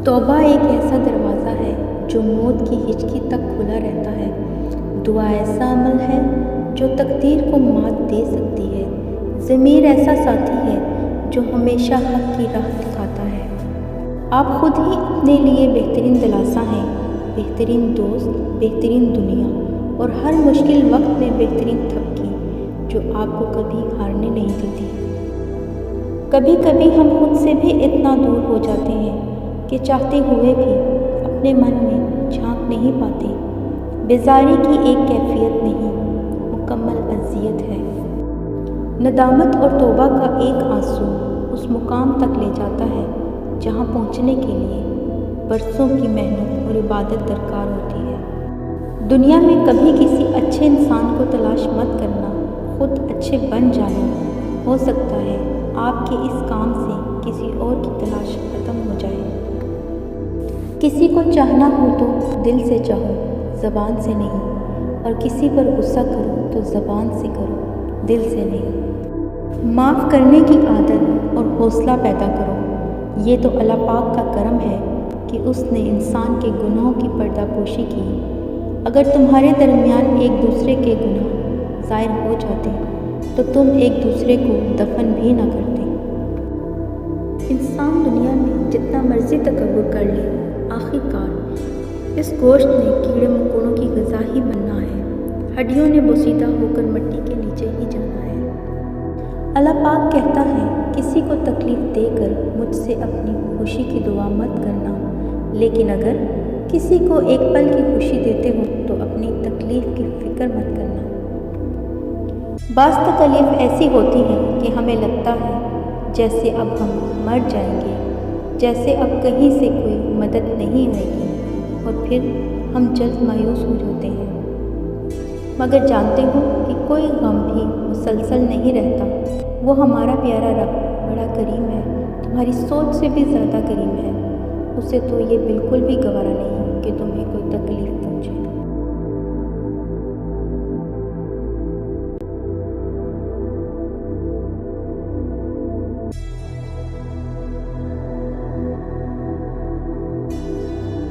توبہ ایک ایسا دروازہ ہے جو موت کی ہچکی تک کھلا رہتا ہے۔ دعا ایسا عمل ہے جو تقدیر کو مات دے سکتی ہے۔ ضمیر ایسا ساتھی ہے جو ہمیشہ حق کی راہ دکھاتا ہے۔ آپ خود ہی اپنے لیے بہترین دلاسا ہیں، بہترین دوست، بہترین دنیا اور ہر مشکل وقت میں بہترین تھپکی جو آپ کو کبھی ہارنے نہیں دیتی۔ کبھی کبھی ہم خود سے بھی اتنا دور ہو جاتے ہیں کہ چاہتے ہوئے بھی اپنے من میں جھانک نہیں پاتے۔ بیزاری کی ایک کیفیت نہیں، مکمل اذیت ہے۔ ندامت اور توبہ کا ایک آنسو اس مقام تک لے جاتا ہے جہاں پہنچنے کے لیے برسوں کی محنت اور عبادت درکار ہوتی ہے۔ دنیا میں کبھی کسی اچھے انسان کو تلاش مت کرنا، خود اچھے بن جانا۔ ہو سکتا ہے آپ کے اس کام سے کسی اور کی تلاش ختم ہو جائے۔ کسی کو چاہنا ہو تو دل سے چاہو، زبان سے نہیں، اور کسی پر غصہ کرو تو زبان سے کرو، دل سے نہیں۔ معاف کرنے کی عادت اور حوصلہ پیدا کرو۔ یہ تو اللہ پاک کا کرم ہے کہ اس نے انسان کے گناہوں کی پردہ پوشی کی۔ اگر تمہارے درمیان ایک دوسرے کے گناہ ظاہر ہو جاتے تو تم ایک دوسرے کو دفن بھی نہ کرتے۔ انسان دنیا میں جتنا مرضی تکبر کر لے، آخر کار اس گوشت نے کیڑے مکوڑوں کی غذا ہی بننا ہے۔ ہڈیوں نے بوسیدہ ہو کر مٹی کے نیچے ہی جانا ہے۔ اللہ پاک کہتا ہے، کسی کو تکلیف دے کر مجھ سے اپنی خوشی کی دعا مت کرنا، لیکن اگر کسی کو ایک پل کی خوشی دیتے ہو تو اپنی تکلیف کی فکر مت کرنا۔ بعض تکلیف ایسی ہوتی ہیں کہ ہمیں لگتا ہے جیسے اب ہم مر جائیں گے، جیسے اب کہیں سے کوئی مدد نہیں آئے گی، اور پھر ہم جلد مایوس ہو جاتے ہیں۔ مگر جانتے ہو کہ کوئی غم بھی مسلسل نہیں رہتا۔ وہ ہمارا پیارا رب بڑا کریم ہے، تمہاری سوچ سے بھی زیادہ کریم ہے۔ اسے تو یہ بالکل بھی گوارا نہیں کہ تمہیں کوئی تکلیف